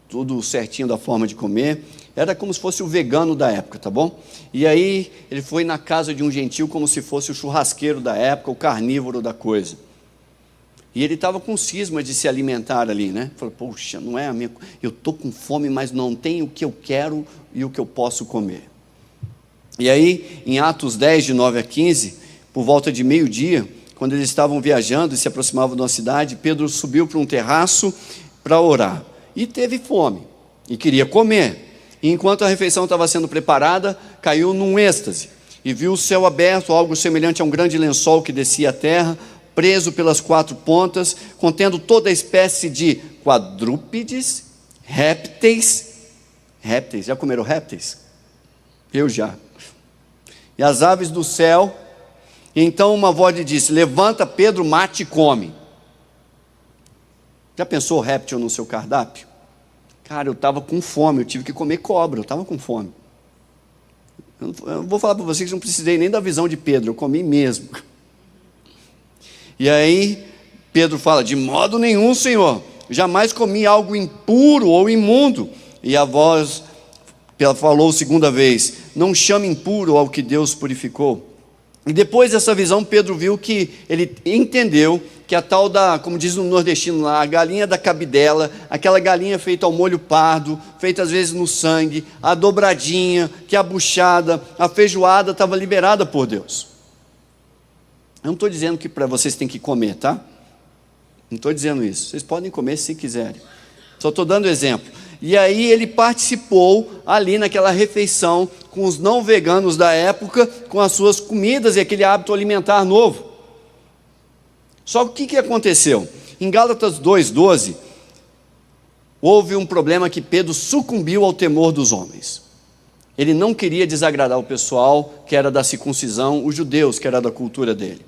tudo certinho da forma de comer. Era como se fosse o vegano da época, tá bom? E aí ele foi na casa de um gentil como se fosse o churrasqueiro da época, o carnívoro da coisa. E ele estava com cisma de se alimentar ali, né? Falou: poxa, não é a minha... eu estou com fome, mas não tenho o que eu quero e o que eu posso comer. E aí, em Atos 10, de 9 a 15, por volta de meio-dia, quando eles estavam viajando e se aproximavam de uma cidade, Pedro subiu para um terraço para orar. E teve fome, e queria comer. E enquanto a refeição estava sendo preparada, caiu num êxtase. E viu o céu aberto, algo semelhante a um grande lençol que descia à terra, preso pelas 4 pontas, contendo toda a espécie de quadrúpedes, répteis. Répteis, já comeram répteis? Eu já. E as aves do céu. E então uma voz lhe disse: levanta, Pedro, mate e come. Já pensou réptil no seu cardápio? Cara, eu estava com fome, eu tive que comer cobra, eu estava com fome. Eu vou falar para vocês que não precisei nem da visão de Pedro, eu comi mesmo. E aí Pedro fala: de modo nenhum, Senhor, jamais comi algo impuro ou imundo. E a voz falou segunda vez: não chame impuro ao que Deus purificou. E depois dessa visão, Pedro viu que ele entendeu que a tal da, como diz no nordestino lá, a galinha da cabidela, aquela galinha feita ao molho pardo, feita às vezes no sangue, a dobradinha, que a buchada, a feijoada estava liberada por Deus. Eu não estou dizendo que para vocês tem que comer, tá? Não estou dizendo isso. Vocês podem comer se quiserem. Só estou dando exemplo. E aí ele participou ali naquela refeição com os não veganos da época, com as suas comidas e aquele hábito alimentar novo. Só que o que aconteceu? Em Gálatas 2,12, houve um problema que Pedro sucumbiu ao temor dos homens. Ele não queria desagradar o pessoal que era da circuncisão, os judeus que era da cultura dele.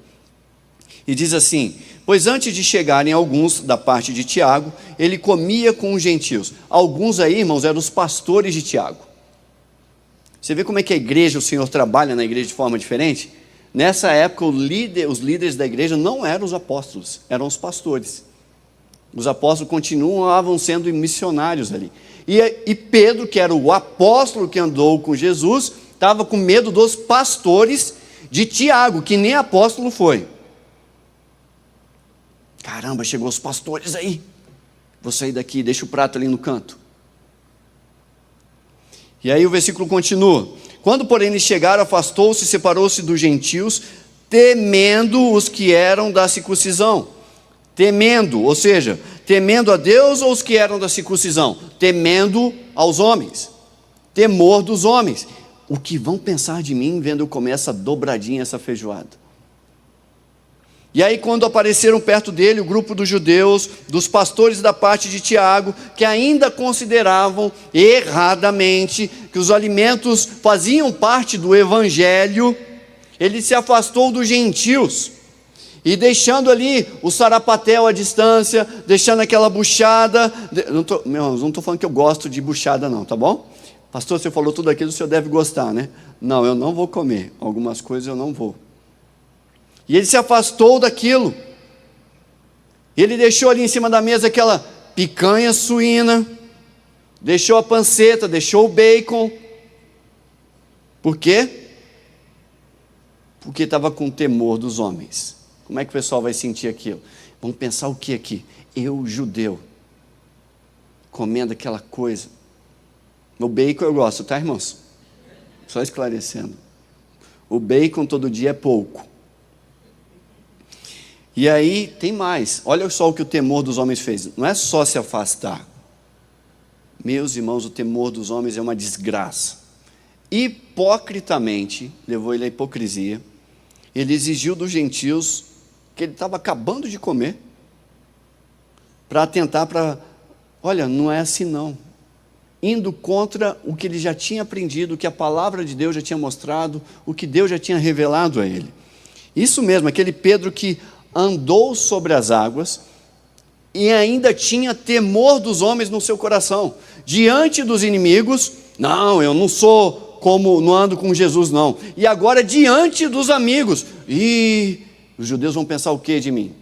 E diz assim: pois antes de chegarem alguns da parte de Tiago, ele comia com os gentios. Alguns aí, irmãos, eram os pastores de Tiago. Você vê como é que a igreja, o Senhor trabalha na igreja de forma diferente? Nessa época, os líderes da igreja não eram os apóstolos, eram os pastores. Os apóstolos continuavam sendo missionários ali. E Pedro, que era o apóstolo que andou com Jesus, estava com medo dos pastores de Tiago, que nem apóstolo foi. Caramba, chegou os pastores aí. Vou sair daqui, deixa o prato ali no canto. E aí o versículo continua: quando porém eles chegaram, afastou-se e separou-se dos gentios, temendo os que eram da circuncisão. Temendo, ou seja, temendo a Deus ou os que eram da circuncisão? Temendo aos homens. Temor dos homens. O que vão pensar de mim vendo eu comer essa dobradinha, essa feijoada? E aí, quando apareceram perto dele o grupo dos judeus, dos pastores da parte de Tiago, que ainda consideravam erradamente que os alimentos faziam parte do evangelho, ele se afastou dos gentios, e deixando ali o sarapatel à distância, deixando aquela buchada, não estou falando que eu gosto de buchada não, tá bom? Pastor, você falou tudo aquilo, o senhor deve gostar, né? Não, eu não vou comer, algumas coisas eu não vou. E ele se afastou daquilo. Ele deixou ali em cima da mesa aquela picanha suína, deixou a panceta, deixou o bacon. Por quê? Porque estava com temor dos homens. Como é que o pessoal vai sentir aquilo? Vamos pensar o que aqui? Eu, judeu, comendo aquela coisa. O bacon eu gosto, tá, irmãos? Só esclarecendo. O bacon todo dia é pouco. E aí tem mais, olha só o que o temor dos homens fez, não é só se afastar. Meus irmãos, o temor dos homens é uma desgraça. Hipocritamente, levou ele à hipocrisia, ele exigiu dos gentios, que ele estava acabando de comer, para atentar para, olha, não é assim não, indo contra o que ele já tinha aprendido, o que a palavra de Deus já tinha mostrado, o que Deus já tinha revelado a ele. Isso mesmo, aquele Pedro que andou sobre as águas e ainda tinha temor dos homens no seu coração, diante dos inimigos. Não, eu não sou como, não ando com Jesus não. E agora diante dos amigos, e os judeus vão pensar o que de mim?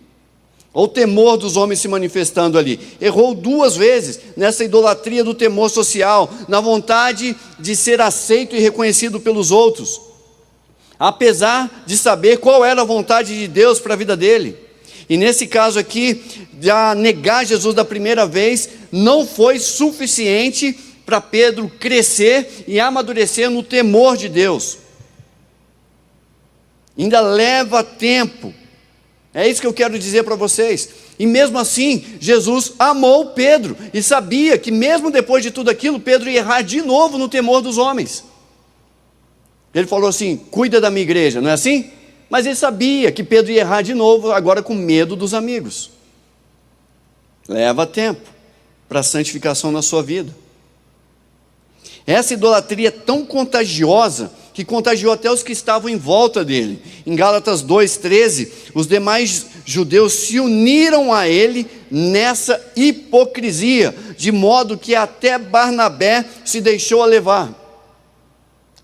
O temor dos homens se manifestando ali. Errou 2 vezes nessa idolatria do temor social, na vontade de ser aceito e reconhecido pelos outros, apesar de saber qual era a vontade de Deus para a vida dele. E nesse caso aqui, já negar Jesus da primeira vez, não foi suficiente para Pedro crescer e amadurecer no temor de Deus. Ainda leva tempo. É isso que eu quero dizer para vocês. E mesmo assim, Jesus amou Pedro, e sabia que mesmo depois de tudo aquilo, Pedro ia errar de novo no temor dos homens. Ele falou assim, cuida da minha igreja, não é assim? Mas ele sabia que Pedro ia errar de novo, agora com medo dos amigos. Leva tempo para a santificação na sua vida. Essa idolatria é tão contagiosa, que contagiou até os que estavam em volta dele. Em Gálatas 2,13, os demais judeus se uniram a ele nessa hipocrisia, de modo que até Barnabé se deixou levar.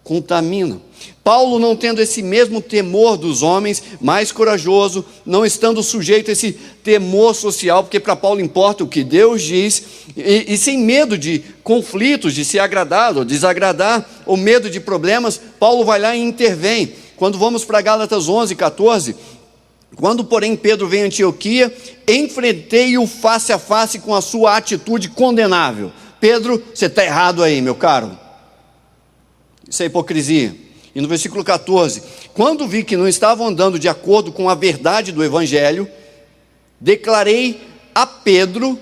Contamina. Paulo, não tendo esse mesmo temor dos homens, mais corajoso, não estando sujeito a esse temor social, porque para Paulo importa o que Deus diz, e sem medo de conflitos, de ser agradado ou desagradar, ou medo de problemas, Paulo vai lá e intervém. Quando vamos para Gálatas 11:14, quando porém Pedro vem a Antioquia, enfrentei-o face a face com a sua atitude condenável. Pedro, você está errado aí, meu caro. Isso é hipocrisia. E no versículo 14, quando vi que não estavam andando de acordo com a verdade do evangelho, declarei a Pedro,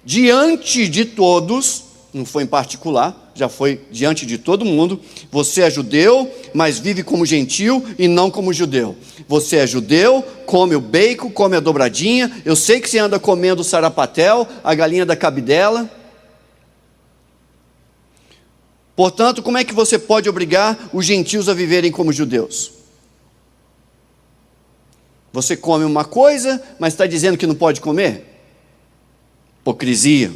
diante de todos, não foi em particular, já foi diante de todo mundo, você é judeu, mas vive como gentil e não como judeu. Você é judeu, come o bacon, come a dobradinha, eu sei que você anda comendo o sarapatel, a galinha da cabidela. Portanto, como é que você pode obrigar os gentios a viverem como judeus? Você come uma coisa, mas está dizendo que não pode comer? Hipocrisia.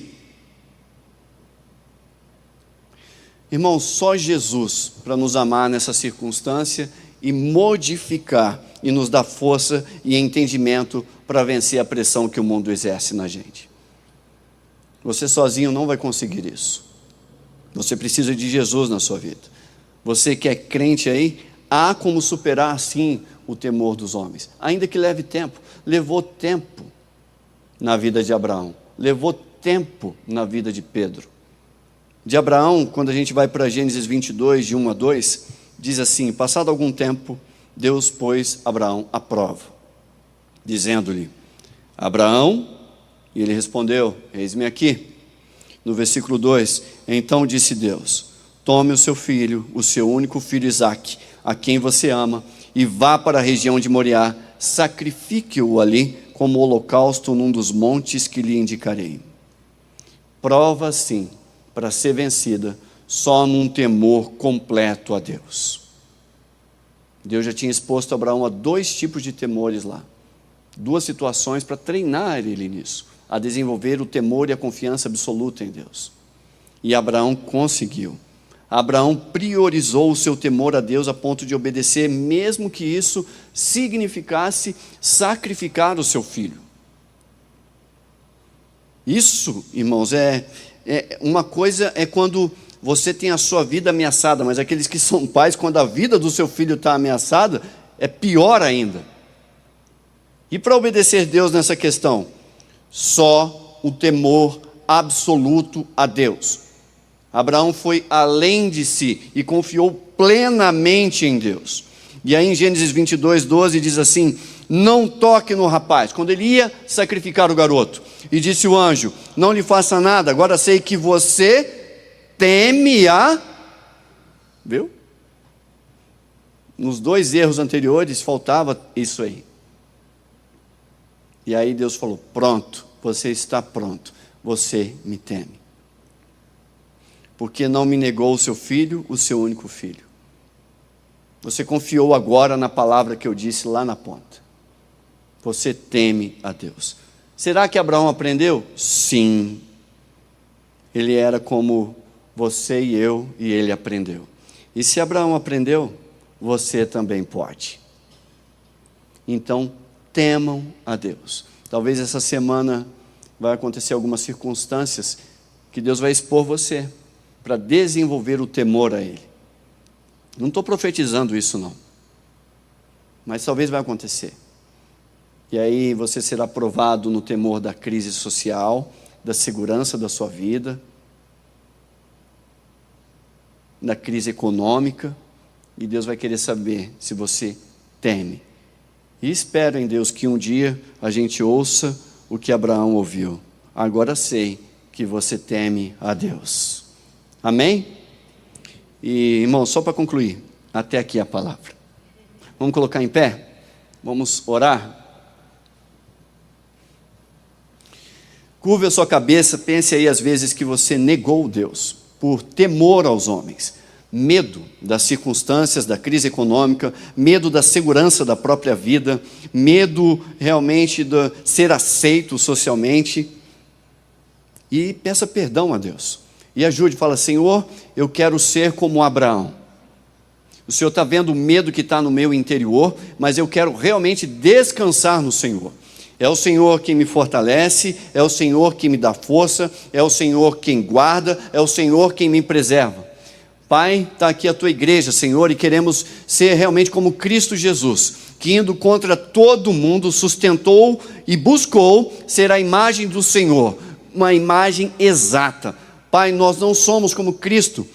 Irmãos, só Jesus para nos amar nessa circunstância e modificar e nos dar força e entendimento para vencer a pressão que o mundo exerce na gente. Você sozinho não vai conseguir isso. Você precisa de Jesus na sua vida. Você que é crente aí, há como superar sim o temor dos homens, ainda que leve tempo. Levou tempo na vida de Abraão, levou tempo na vida de Pedro. De Abraão, quando a gente vai para Gênesis 22, de 1-2, diz assim, passado algum tempo, Deus pôs Abraão à prova, dizendo-lhe, Abraão, e ele respondeu, eis-me aqui. No versículo 2, então disse Deus, tome o seu filho, o seu único filho Isaque, a quem você ama, e vá para a região de Moriá, sacrifique-o ali como holocausto num dos montes que lhe indicarei. Prova, sim, para ser vencida, só num temor completo a Deus. Deus já tinha exposto Abraão a 2 tipos de temores lá. 2 situações para treinar ele nisso, a desenvolver o temor e a confiança absoluta em Deus. E Abraão conseguiu. Abraão priorizou o seu temor a Deus a ponto de obedecer, mesmo que isso significasse sacrificar o seu filho. Isso, irmãos, uma coisa é quando você tem a sua vida ameaçada, mas aqueles que são pais, quando a vida do seu filho está ameaçada, é pior ainda. E para obedecer Deus nessa questão? Só o temor absoluto a Deus. Abraão foi além de si e confiou plenamente em Deus. E aí em Gênesis 22:12 diz assim: não toque no rapaz, quando ele ia sacrificar o garoto. E disse o anjo: não lhe faça nada, agora sei que você teme a... Viu? Nos 2 erros anteriores faltava isso aí. E aí Deus falou: pronto, você está pronto, você me teme. Porque não me negou o seu filho, o seu único filho. Você confiou agora na palavra que eu disse lá na ponta. Você teme a Deus. Será que Abraão aprendeu? Sim. Ele era como você e eu, e ele aprendeu. E se Abraão aprendeu, você também pode. Então, temam a Deus. Talvez essa semana vai acontecer algumas circunstâncias que Deus vai expor você para desenvolver o temor a Ele. Não estou profetizando isso não, mas talvez vai acontecer. E aí você será provado no temor da crise social, da segurança da sua vida, da crise econômica, e Deus vai querer saber se você teme. E espero em Deus que um dia a gente ouça o que Abraão ouviu. Agora sei que você teme a Deus. Amém? E, irmão, só para concluir, até aqui a palavra. Vamos colocar em pé? Vamos orar? Curve a sua cabeça, pense aí as vezes que você negou Deus, por temor aos homens. Medo das circunstâncias, da crise econômica, medo da segurança da própria vida, medo realmente de ser aceito socialmente. E peça perdão a Deus. E ajude, fala: Senhor, eu quero ser como Abraão. O Senhor está vendo o medo que está no meu interior, mas eu quero realmente descansar no Senhor. É o Senhor quem me fortalece, é o Senhor quem me dá força, é o Senhor quem guarda, é o Senhor quem me preserva. Pai, está aqui a tua igreja, Senhor, e queremos ser realmente como Cristo Jesus, que indo contra todo mundo, sustentou e buscou ser a imagem do Senhor, uma imagem exata. Pai, nós não somos como Cristo,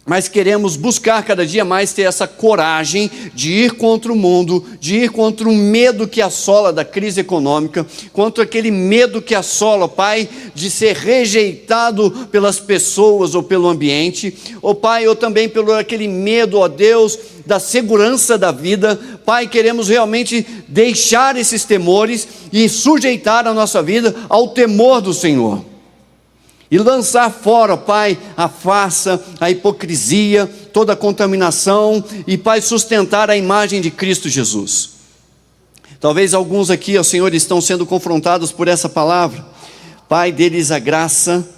mas queremos buscar cada dia mais ter essa coragem de ir contra o mundo, de ir contra o medo que assola da crise econômica, contra aquele medo que assola, Pai, de ser rejeitado pelas pessoas ou pelo ambiente, ou Pai, ou também pelo aquele medo, ó Deus, da segurança da vida. Pai, queremos realmente deixar esses temores e sujeitar a nossa vida ao temor do Senhor. E lançar fora, Pai, a farsa, a hipocrisia, toda a contaminação, e, Pai, sustentar a imagem de Cristo Jesus. Talvez alguns aqui, ó Senhor, estão sendo confrontados por essa palavra. Pai, dê-lhes a graça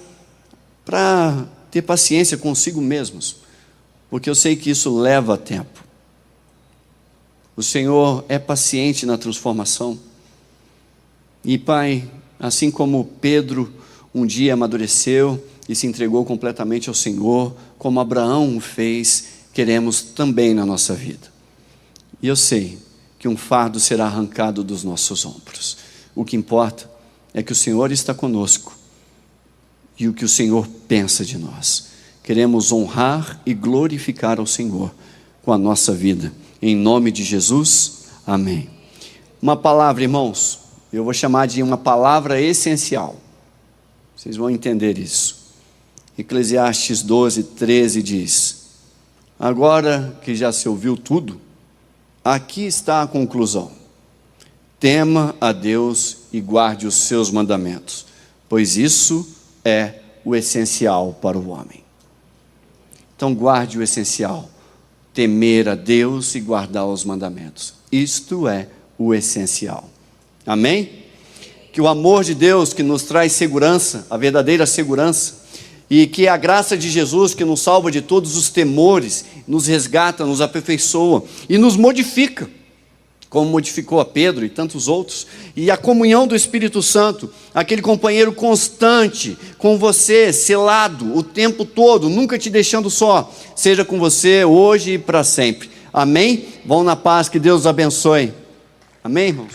para ter paciência consigo mesmos, porque eu sei que isso leva tempo. O Senhor é paciente na transformação. E, Pai, assim como Pedro um dia amadureceu e se entregou completamente ao Senhor, como Abraão o fez, queremos também na nossa vida. E eu sei que um fardo será arrancado dos nossos ombros. O que importa é que o Senhor está conosco e o que o Senhor pensa de nós. Queremos honrar e glorificar ao Senhor com a nossa vida. Em nome de Jesus, amém. Uma palavra, irmãos, eu vou chamar de uma palavra essencial. Vocês vão entender isso. Eclesiastes 12:13 diz: agora que já se ouviu tudo, aqui está a conclusão. tema a Deus e guarde os seus mandamentos, pois isso é o essencial para o homem. Então guarde o essencial, temer a Deus e guardar os mandamentos. Isto é o essencial. Amém? Que o amor de Deus que nos traz segurança, a verdadeira segurança, e que a graça de Jesus que nos salva de todos os temores, nos resgata, nos aperfeiçoa e nos modifica, como modificou a Pedro e tantos outros, e a comunhão do Espírito Santo, aquele companheiro constante com você, selado o tempo todo, nunca te deixando só, seja com você hoje e para sempre. Amém? Vão na paz, que Deus os abençoe. Amém, irmãos?